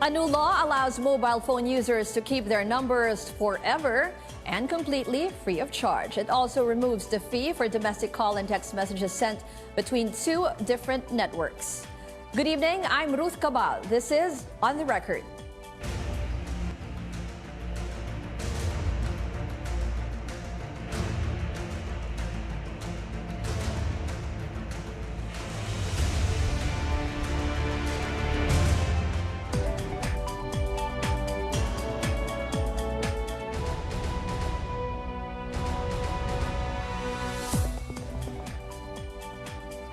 A new law allows mobile phone users to keep their numbers forever and completely free of charge. It also removes the fee for domestic call and text messages sent between two different networks. Good evening, I'm Ruth Cabal. This is On the Record.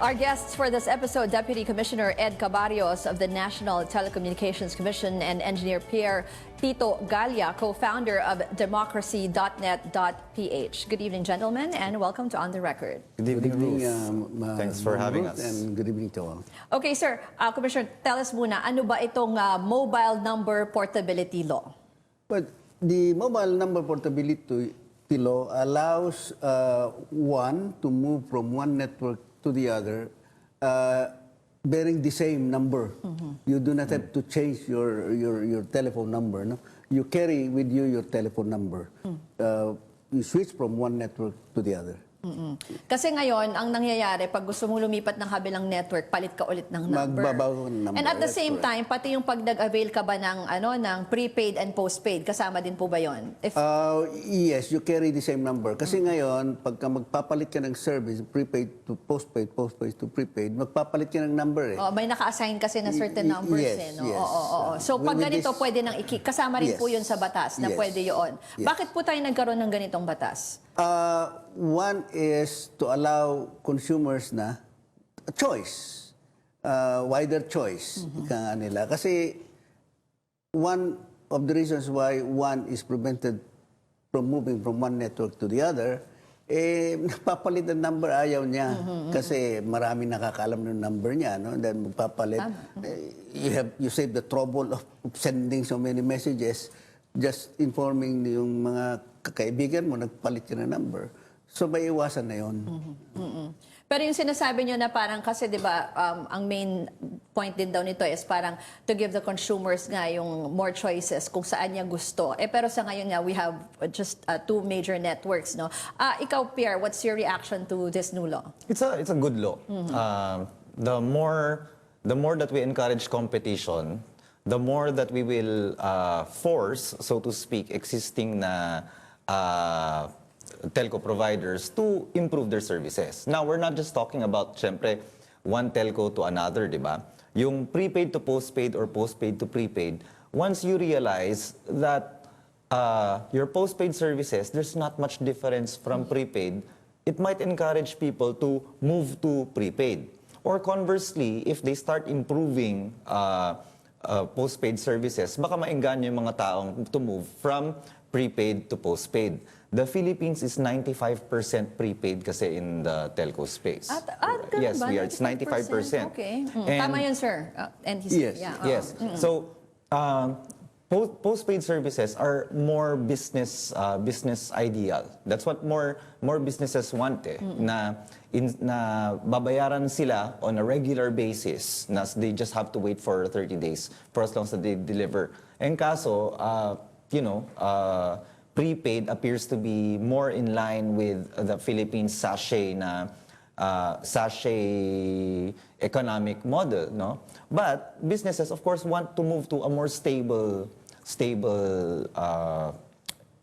Our guests for this episode, Deputy Commissioner Ed Cabarrios of the National Telecommunications Commission and Engineer Pierre Tito Gallia, co-founder of democracy.net.ph. Good evening, gentlemen, and welcome to On the Record. Good evening, Ruth. Thanks for having Ruth, us. and good evening to all. Okay, sir. Commissioner, tell us muna, ano ba itong mobile number portability law? But the mobile number portability law allows one to move from one network to the other, bearing the same number. You do not have to change your telephone number. No? You carry with you your telephone number. You switch from one network to the other. Kasi ngayon, ang nangyayari, pag gusto mong lumipat ng kabilang network, palit ka ulit ng number. Magbabago ng number. And at the That's same correct. time, pati yung pag nag-avail ka ba ng prepaid and postpaid, kasama din po ba yun? If, Yes, you carry the same number. Kasi ngayon, pagka magpapalit ka ng service, prepaid to postpaid, postpaid to prepaid, magpapalit ka ng number eh. may naka-assign kasi na certain numbers Yes, no? yes. Oo. So pag With ganito, this- pwede nang kasama rin Yes. po yun sa batas na Yes. pwede yun. Yes. Bakit po tayo nagkaroon ng ganitong batas? One is to allow consumers na a choice, wider choice, ika nga nila. Kasi one of the reasons why one is prevented from moving from one network to the other, nagpapalit ng number, ayaw niya. Kasi marami nakakaalam ng number niya, no? Then magpapalit. You save the trouble of sending so many messages, just informing yung mga kakaibigan mo, nagpalit ka ng number. So may iwasan na yun. Pero yung sinasabi nyo na parang kasi 'di ba ang main point din daw nito is parang to give the consumers nga yung more choices kung saan niya gusto. Pero sa ngayon nga we have just two major networks, no. Ikaw Pierre, what's your reaction to this new law? It's a good law. The more that we encourage competition, the more that we will force, so to speak, existing na telco providers to improve their services. Now, we're not just talking about, syempre, one telco to another, di ba? Yung prepaid to postpaid or postpaid to prepaid, once you realize that your postpaid services, there's not much difference from prepaid, it might encourage people to move to prepaid. Or conversely, if they start improving postpaid services, baka maengganyo yung mga taong to move from prepaid to postpaid. The Philippines is 95% prepaid kasi in the telco space. Ganun Yes, ba? we are. It's 95%. Okay. And- Tama yun, sir. And he's, Yes. yeah, Yes. So, postpaid services are more business ideal. That's what more businesses want na babayaran sila on a regular basis na they just have to wait for 30 days for as long as they deliver. And kaso, prepaid appears to be more in line with the Philippine sachet economic model, no? But businesses, of course, want to move to a more stable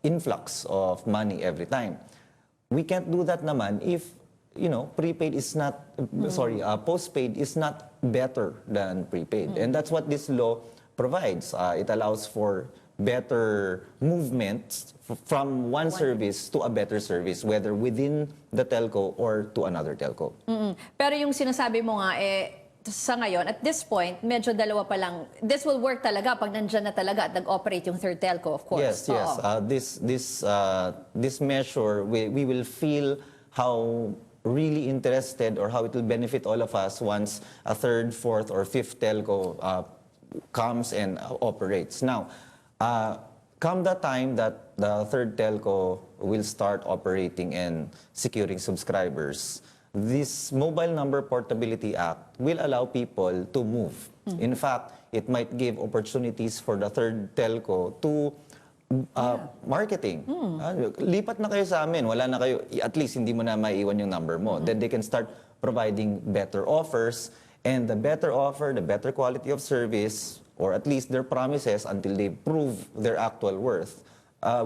influx of money every time. We can't do that naman if prepaid is not postpaid is not better than prepaid, and that's what this law provides. It allows for better movement from one service to a better service, whether within the telco or to another telco. Pero yung sinasabi mo nga, sa ngayon, at this point, medyo dalawa pa lang. This will work talaga pag nandyan na talaga at nag-operate yung third telco, of course. Yes. This measure, we will feel how really interested or how it will benefit all of us once a third, fourth, or fifth telco comes and operates. Now, come the time that the third telco will start operating and securing subscribers, this Mobile Number Portability Act will allow people to move. In fact, it might give opportunities for the third telco to marketing. Lipat na kayo sa amin, wala na kayo, at least hindi mo na maiiwan yung number mo. Then they can start providing better offers, and the better offer, the better quality of service, or at least their promises until they prove their actual worth,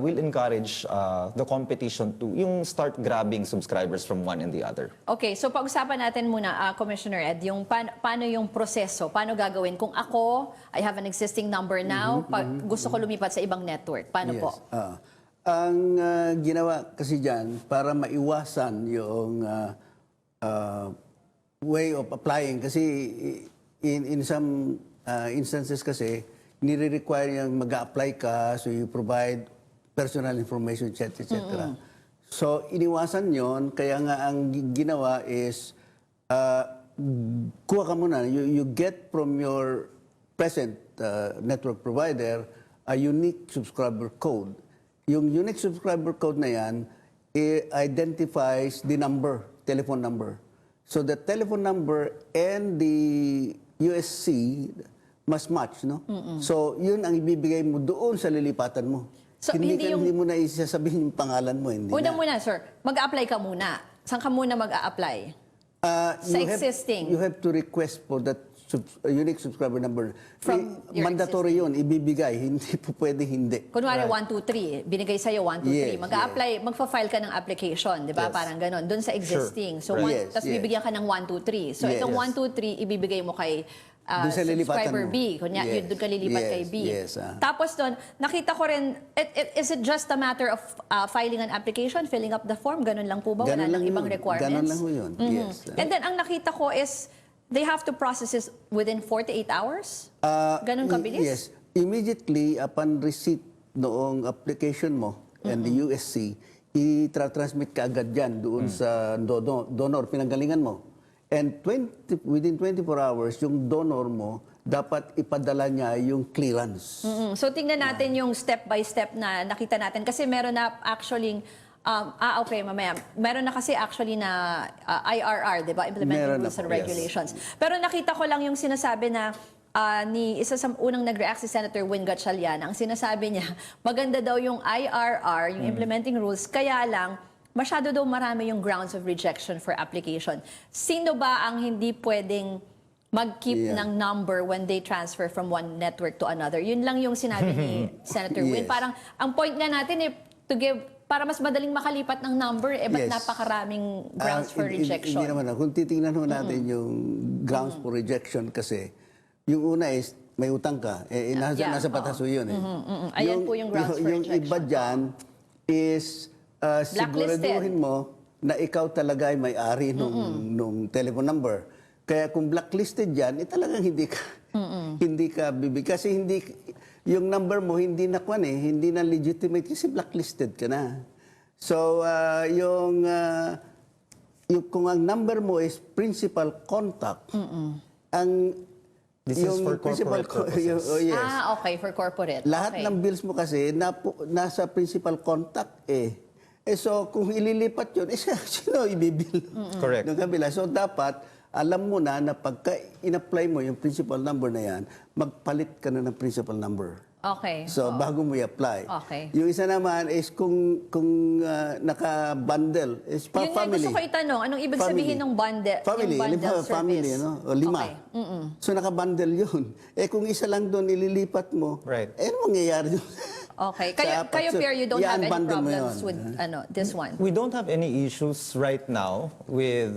will encourage the competition to yung start grabbing subscribers from one and the other. Okay, so pag-usapan natin muna, Commissioner Ed, yung paano yung proseso, paano gagawin? Kung ako, I have an existing number now, pag gusto ko lumipat sa ibang network, paano po? Ang ginawa kasi dyan, para maiwasan yung way of applying, kasi in some instances kasi, nire-require yung mag-apply ka, so you provide personal information, etc. So, iniwasan yon, kaya nga ang ginawa is, kuha ka muna, you get from your present network provider a unique subscriber code. Yung unique subscriber code na yan, identifies the number, telephone number. So, the telephone number and the USC must match, no? So, yun ang ibibigay mo doon sa lilipatan mo. So, hindi mo na isasabihin yung pangalan mo, hindi na. Muna, sir, mag-apply ka muna. Saan ka muna mag-a-apply? Sa existing? You have to request for that unique subscriber number. From your mandatory yun, ibibigay. Hindi po pwedeng hindi. Kunwari, 123, binigay sa'yo 123. Yes, Mag-a-apply, magfa-file ka ng application, di ba? Yes. Parang ganon, doon sa existing. So, tapos bibigyan ka ng 123. So, itong 123, ibibigay mo kay Doon sa lilipatan subscriber mo. B. Kunya, Yes. doon ka lilipat kay B. Yes. Tapos doon, nakita ko rin, is it just a matter of filing an application, filling up the form? Ganun lang po ba? Wala nang ibang requirements? Ganun lang po yun. Yes. And then, ang nakita ko is, they have to process this within 48 hours? Ganun kabilis? Yes. Immediately upon receipt noong application mo and the USC, i-transmit ka agad yan doon sa donor, pinanggalingan mo. And within 24 hours, yung donor mo, dapat ipadala niya yung clearance. So, tingnan natin yung step-by-step na nakita natin. Kasi meron na actually, okay, mamaya. Meron na kasi actually na IRR, di ba? Implementing Rules and Regulations. Pero nakita ko lang yung sinasabi na ni isa sa unang nag-react si Senator Win Gatchalian, ang sinasabi niya, maganda daw yung IRR, yung implementing rules, kaya lang, masyado daw marami yung grounds of rejection for application. Sino ba ang hindi pwedeng mag-keep ng number when they transfer from one network to another? Yun lang yung sinabi ni Senator Win. Parang, ang point nga natin to give, para mas madaling makalipat ng number, ba't napakaraming grounds for rejection? Hindi naman. Kung titingnan ho natin yung grounds for rejection kasi, yung una is, may utang ka. Nasa batas ho yun. Ayan po yung grounds for rejection. Yung iba dyan is, siguraduhin mo na ikaw talaga ay may-ari nung telephone number. Kaya kung blacklisted yan, talagang hindi ka bibig. Kasi yung number mo hindi na hindi na legitimate kasi blacklisted ka na. So, kung ang number mo is principal contact, This is for corporate purposes. Yes. Okay, for corporate. Lahat ng bills mo kasi nasa principal contact so, kung ililipat yun, sino ibibil? Correct. Ng kabila. So, dapat, alam mo na pagka in-apply mo yung principal number na yan, magpalit ka na ng principal number. Okay. So, bago mo i-apply. Okay. Yung isa naman is kung naka-bundle, is Yun nga family. gusto ko itanong, anong ibig sabihin ng bundle? Family, yung bundle service? family, o 5. Okay. So, naka-bundle yun. Kung isa lang doon ililipat mo, Right. ano mangyayari doon? Okay. Kayo, Pierre, you don't have any problems with this one? We don't have any issues right now with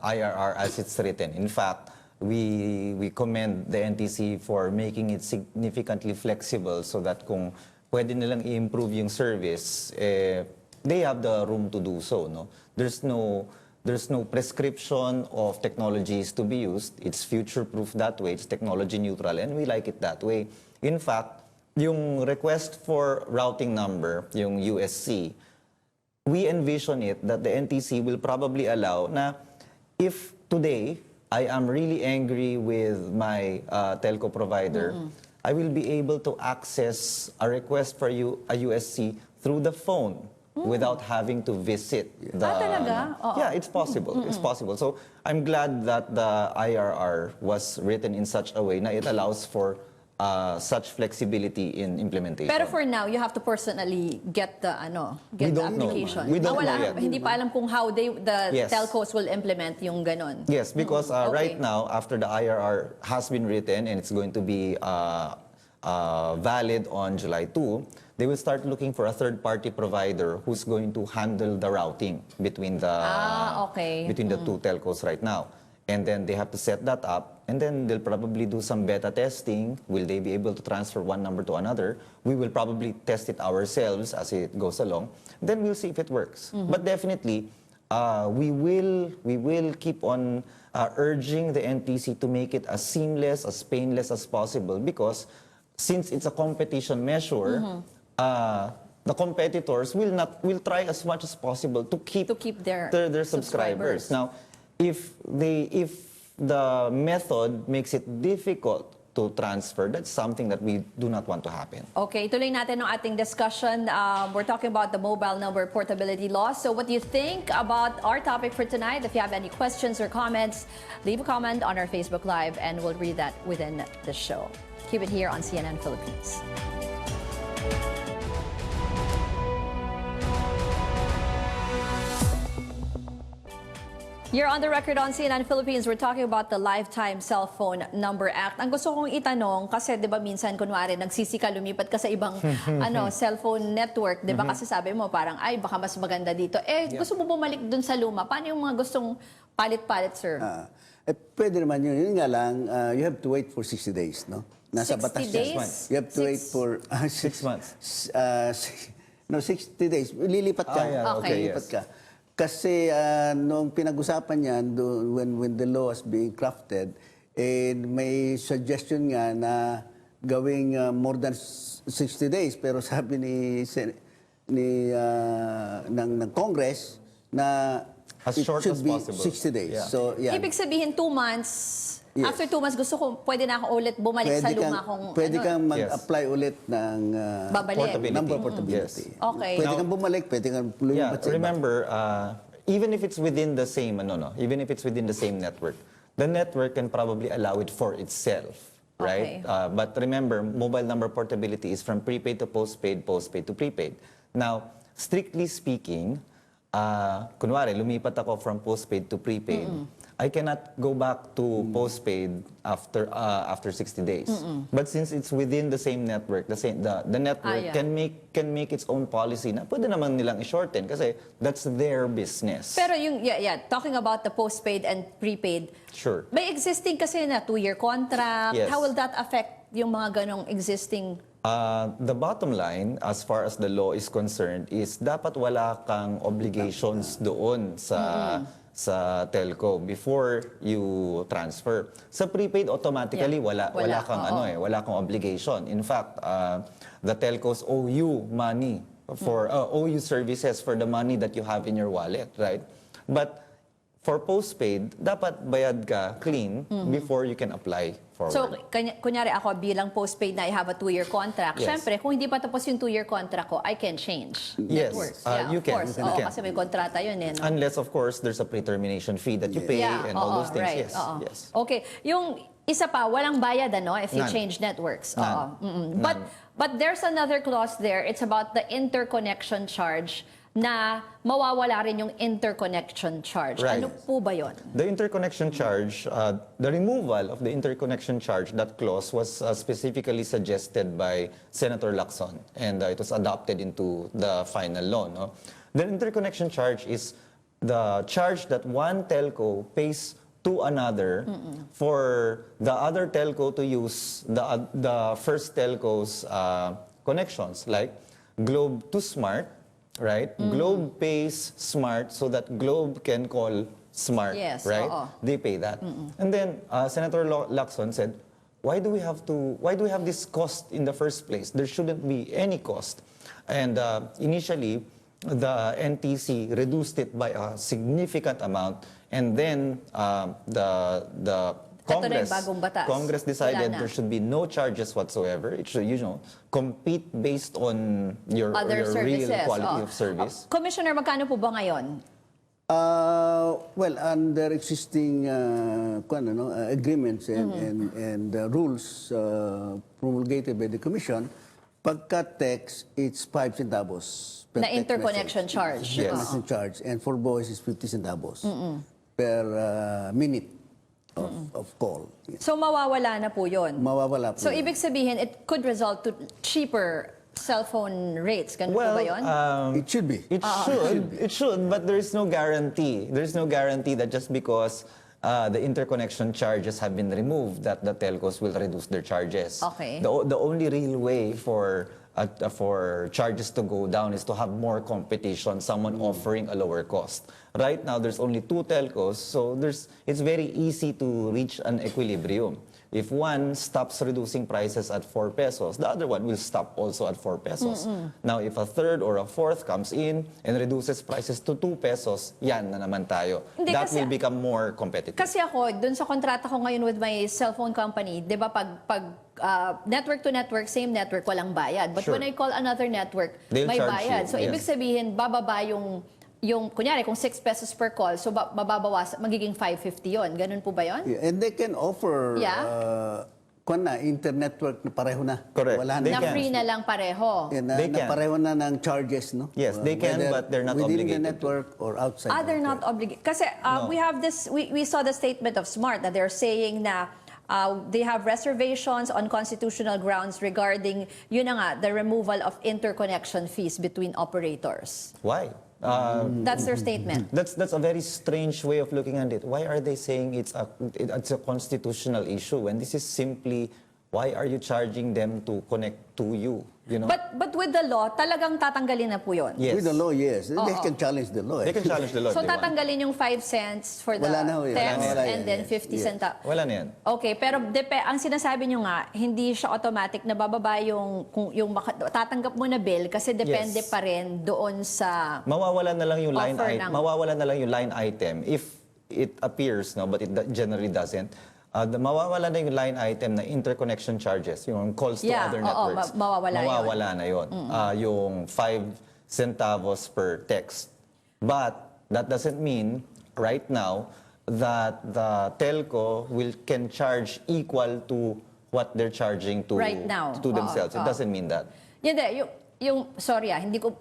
IRR as it's written. In fact, we commend the NTC for making it significantly flexible so that kung pwede nilang i-improve yung service, they have the room to do so. No? There's no prescription of technologies to be used. It's future-proof that way. It's technology neutral, and we like it that way. In fact, yung request for routing number, yung USC, we envision it that the NTC will probably allow na if today I am really angry with my telco provider, I will be able to access a request for a USC through the phone without having to visit the... talaga? Oo. Yeah, it's possible. It's possible. So I'm glad that the IRR was written in such a way na it allows for such flexibility in implementation. Pero for now, you have to personally get the We the don't know. application. We don't wala, know yet. Hindi pa alam kung how the Yes. telcos will implement yung ganon. Yes, because Okay. right now, after the IRR has been written and it's going to be valid on July 2, they will start looking for a third-party provider who's going to handle the routing between the Okay. between the two telcos right now. And then they have to set that up, and then they'll probably do some beta testing. Will they be able to transfer one number to another? We will probably test it ourselves as it goes along. Then we'll see if it works. But definitely, we will keep on urging the NTC to make it as seamless, as painless as possible, because since it's a competition measure, the competitors will try as much as possible to keep their subscribers. Now, if the method makes it difficult to transfer, that's something that we do not want to happen. Okay, tuloy natin ang ating discussion. We're talking about the mobile number portability law. So what do you think about our topic for tonight? If you have any questions or comments, leave a comment on our Facebook Live and we'll read that within the show. Keep it here on CNN Philippines. You're on the record on CNN Philippines. We're talking about the Lifetime Cell Phone Number Act. Ang gusto kong itanong, kasi di ba minsan kunwari nagsisika, lumipat ka sa ibang cellphone network, di ba? Kasi sabi mo parang, ay baka mas maganda dito. Gusto mo bumalik dun sa luma. Paano yung mga gustong palit-palit, sir? Pwede naman yun. Yun nga lang, you have to wait for 60 days, no? Nasa 60 batas days? yan. You have to wait for... 6 months. No, 60 days. Lilipat ka. yeah, okay, Lilipat ka. Kasi nung pinag-usapan niyan, when the law was being crafted, may suggestion nga na gawing more than 60 days. Pero sabi ng Congress na As it short should as be possible. 60 days. Yeah. So, yeah. Ibig sabihin 2 months, Yes. after 2 months gusto ko, pwede na ako ulit bumalik sa luma kong Pwede kang mag-apply ulit ng Babalik. number portability. Yes. Okay. Pwede kang bumalik, pwede kang lumipat sa iba. Remember, even if it's within the same, even if it's within the same network, the network can probably allow it for itself, right? Okay. But remember, mobile number portability is from prepaid to postpaid, postpaid to prepaid. Now, strictly speaking, kunwari, lumipat ako from postpaid to prepaid, I cannot go back to postpaid after 60 days. But since it's within the same network, the network yeah. can make its own policy na pwede naman nilang i-shorten kasi that's their business. Pero yung, talking about the postpaid and prepaid, Sure. may existing kasi na 2-year contract. Yes. How will that affect yung mga ganong existing? The bottom line, as far as the law is concerned, is dapat wala kang obligations doon sa telco before you transfer. Sa prepaid, automatically, wala kang obligation. In fact, the telcos owe you money owe you services for the money that you have in your wallet, right? But for postpaid, dapat bayad ka clean before you can apply forward. So, kunyari ako bilang postpaid na I have a 2-year contract. Yes. Siyempre, kung hindi pa tapos yung 2-year contract ko, I can change Yes. networks. You of can. course. You Oo, can. kasi may kontrata yun eh. No? Unless, of course, there's a pre-termination fee that you pay and all those things. Right. Yes. Oo. Yes. Okay. Yung isa pa, walang bayad if you None. change networks. None. Oo. But there's another clause there. It's about the interconnection charge na mawawala rin yung interconnection charge. Right. Ano po ba yun? The interconnection charge, the removal of the interconnection charge, that clause was specifically suggested by Senator Lacson, and it was adopted into the final law. No? The interconnection charge is the charge that one telco pays to another for the other telco to use the first telco's connections, like Globe to Smart, right? Globe pays Smart so that Globe can call Smart, Yes, right? oo. They pay that. And then Senator Lacson said, why do we have this cost in the first place? There shouldn't be any cost. And initially, the NTC reduced it by a significant amount, and then the Ito na yung bagong batas. Congress decided Wala na. there should be no charges whatsoever. It should, compete based on your Other real services. quality of service. Commissioner, magkano po ba ngayon? Well, under existing agreements and rules promulgated by the Commission, pagka text, it's 5 centavos per Na text interconnection message. charge. Yes. Interconnection charge. And for voice, it's 50 centavos per minute of call. So mawawala na po yun. Mawawala po. So yun. ibig sabihin, it could result to cheaper cellphone rates. Ganun po ba yun? It should be. It should, but there is no guarantee. There is no guarantee that just because the interconnection charges have been removed, that the telcos will reduce their charges. Okay. The only real way for charges to go down is to have more competition, someone offering a lower cost. Right now, there's only 2 telcos, so it's very easy to reach an equilibrium. If one stops reducing prices at 4 pesos, the other one will stop also at 4 pesos. Now, if a third or a fourth comes in and reduces prices to 2 pesos, yan na naman tayo. Hindi, That kasi- will become more competitive. Kasi ako, dun sa kontrata ko ngayon with my cellphone company, di ba pag network to network, same network, walang bayad. But Sure. when I call another network, They'll may charge bayad. you, So yes. ibig sabihin, bababa yung kunyari, kung 6 pesos per call, so mababawas, magiging 550 yon. Ganun po ba yon? Yeah, and they can offer inter-network na pareho na. Correct. Wala They Na can. free na lang pareho. Yeah, na, They na can. pareho na ng charges, no? Yes, they can, Whether but they're not within obligated the to. network or outside. Ah, the they're network. not obligated. Kasi we have this, we saw the statement of Smart that they're saying na they have reservations on constitutional grounds regarding, yun na nga, the removal of interconnection fees between operators. Why? That's their statement. That's a very strange way of looking at it. Why are they saying it's a constitutional issue when this is simply why are you charging them to connect to you? But with the law, talagang tatanggalin na po yun. Yes. With the law, yes. They can challenge the law. They can challenge the law So if they want. tatanggalin yung 5 cents for the Wala na ho yun. text Wala and yan, then yes. 50 Yes. cents. Wala na yan. Okay, pero ang sinasabi nyo nga, hindi siya automatic na bababa tatanggap mo na bill kasi depende Yes. pa rin doon sa Mawawala na lang yung line Offer item. ng- Mawawala na lang yung line item if it appears, no, but it generally doesn't. Mawawala na yung line item na interconnection charges, yung calls to Yeah, other oo, networks. mawawala na yun. Yung 5 centavos per text. But that doesn't mean right now that the telco can charge equal to what they're charging to Right now. to themselves. It Oo. doesn't mean that. sorry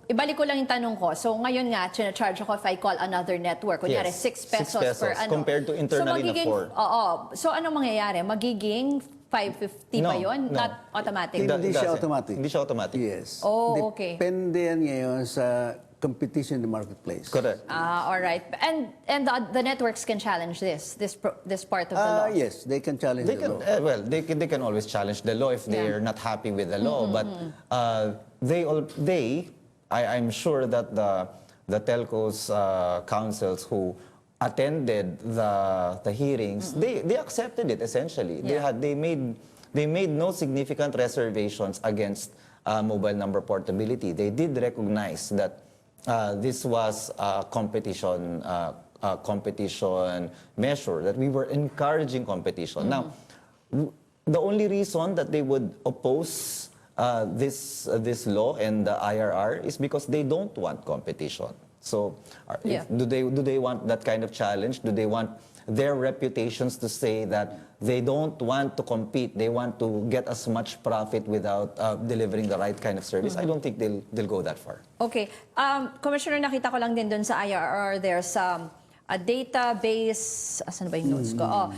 ibalik ko lang yung tanong ko. So ngayon nga, charge ako if I call another network. Kunyari, Yes, 6 pesos, 6 pesos per ano. compared to internally na 4. Oo. So anong mangyayari? Magiging 550 ba yun? No. Not automatic? It Hindi siya doesn't. automatic. Hindi siya automatic. Yes. Oh, okay. Depende yan ngayon sa competition in the marketplace. Correct. All right. And the networks can challenge this part of the law. Yes, they can challenge They the can, law. they can always challenge the law if they're not happy with the law. But I'm sure that the telcos councils who attended the hearings, they accepted it essentially. Yeah. They made no significant reservations against mobile number portability. They did recognize that this was a competition measure, that we were encouraging competition. Now, the only reason that they would oppose this law and the IRR is because they don't want competition. So, do they want that kind of challenge? Do they want their reputations to say that they don't want to compete, they want to get as much profit without delivering the right kind of service? I don't think they'll go that far. Okay. Commissioner, nakita ko lang din doon sa IRR, there's a database, asan ba yung notes ko? A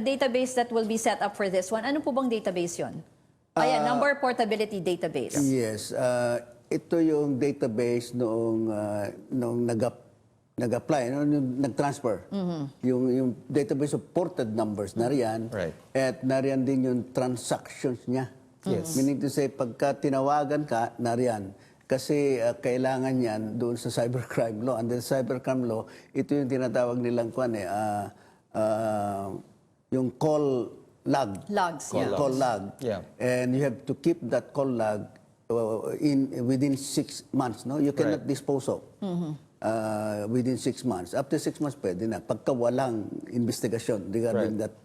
database that will be set up for this one. Ano po bang database yun? Ayan, number portability database. Yes. Ito yung database noong nag-apply, yung nag-transfer. Yung database of ported numbers, nariyan. Right. At nariyan din yung transactions niya. Yes. Meaning to say, pagka tinawagan ka, nariyan. Kasi kailangan yan doon sa cybercrime law. Under cybercrime law, ito yung tinatawag nilang yung call log. Logs, yeah. Call log. Yeah. And you have to keep that call log within 6 months. No, you cannot Right. dispose of. within 6 months. After 6 months, pwede na. Pagka walang investigasyon regarding that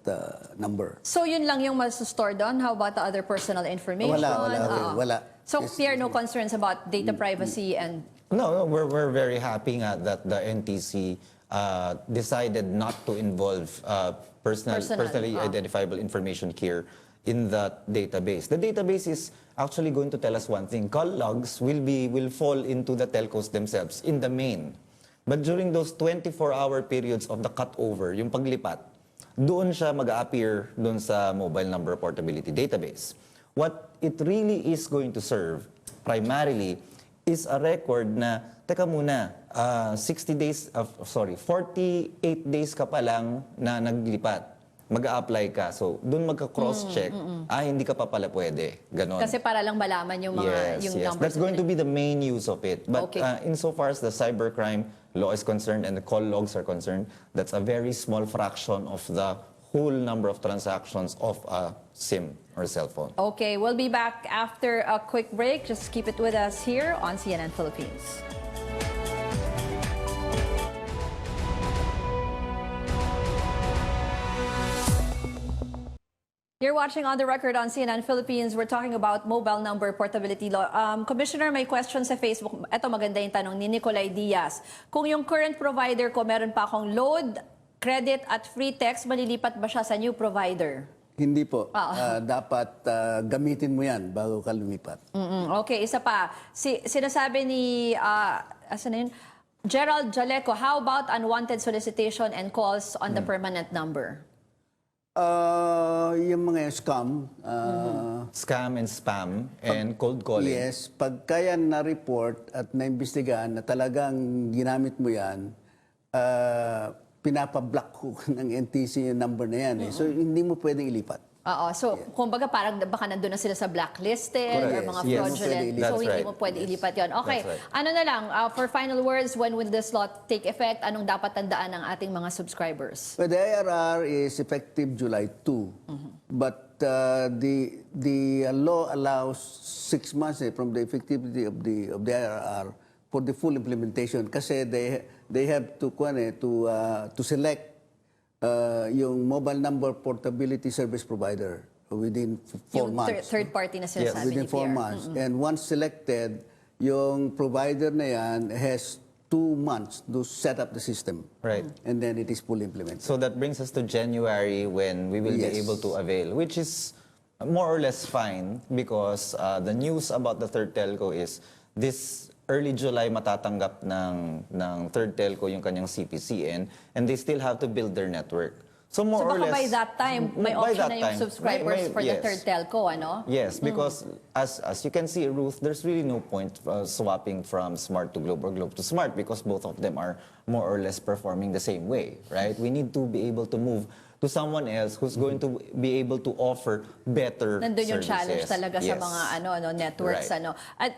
number. So yun lang yung mas-store doon? How about the other personal information? Wala. So clear, no concerns about data privacy and... No, we're very happy nga that the NTC decided not to involve personally identifiable information here in that database. The database is actually going to tell us one thing. Call logs will fall into the telcos themselves in the main. But during those 24-hour periods of the cutover, yung paglipat, doon siya mag-appear doon sa mobile number portability database. What it really is going to serve primarily is a record na, teka muna, 48 days ka pa lang na naglipat. Mag-a-apply ka. So, doon magka-cross-check, hindi ka pa pala pwede. Ganon. Kasi para lang malaman yung mga yung numbers. That's going to be the main use of it. But insofar as the cybercrime law is concerned and the call logs are concerned, that's a very small fraction of the whole number of transactions of a SIM or cell phone. Okay, we'll be back after a quick break. Just keep it with us here on CNN Philippines. You're watching On the Record on CNN Philippines. We're talking about mobile number portability law. Commissioner, may question sa Facebook. Ito maganda yung tanong ni Nicolay Diaz. Kung yung current provider ko, meron pa akong load, credit at free text, malilipat ba siya sa new provider? Hindi po. Dapat gamitin mo yan bago ka lumipat. Okay, isa pa. Sinasabi ni asan na yun? Gerald Jaleco, how about unwanted solicitation and calls on the permanent number? Yung mga scam. Scam and spam and cold calling. Yes, pagka yan na-report at na-imbestigahan na talagang ginamit mo yan, pinapablock ko ng NTC yung number na yan. So, hindi mo pwedeng ilipat. So kumbaga parang baka nandun na sila sa blacklisted or mga fraudulent. So hindi mo pwede ilipat yun. Okay, ano na lang, for final words, when will this law take effect? Anong dapat tandaan ng ating mga subscribers? Well, the IRR is effective July 2. But the law allows 6 months from the effectivity of the IRR for the full implementation kasi they have to select yung mobile number portability service provider within 4 months. Third party na sinasabi within 4 months. And once selected, yung provider na yan has 2 months to set up the system. Right. And then it is fully implemented. So that brings us to January when we will be able to avail, which is more or less fine because the news about the third telco is this early July matatanggap ng third telco yung kanyang CPCN and they still have to build their network. So more or less by that time may option na yung subscribers for the third telco, ano? Yes, because as you can see, Ruth, there's really no point swapping from Smart to Globe or Globe to Smart because both of them are more or less performing the same way, right? We need to be able to move to someone else who's going to be able to offer better Nandun yung services. challenge talaga sa mga networks. Right.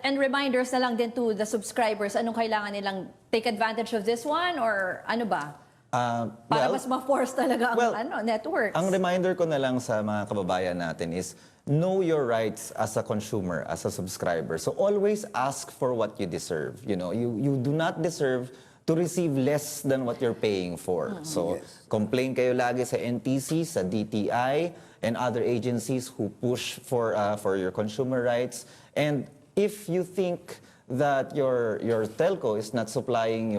And reminders na lang din to the subscribers, anong kailangan nilang take advantage of this one or ano ba? Para mas ma-force talaga ang networks. Ang reminder ko na lang sa mga kababayan natin is know your rights as a consumer, as a subscriber. So always ask for what you deserve. You know, you do not deserve to receive less than what you're paying for. So, complain kayo lagi sa NTC, sa DTI, and other agencies who push for your consumer rights. And if you think that your telco is not supplying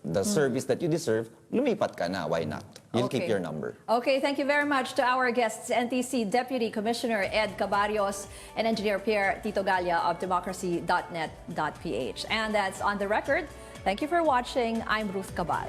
the service that you deserve, lumipat ka na. Why not? You'll keep your number. Okay, thank you very much to our guests, NTC Deputy Commissioner Ed Cabarios and Engineer Pierre Tito Galla of democracy.net.ph. And that's On the Record. Thank you for watching. I'm Ruth Cabal.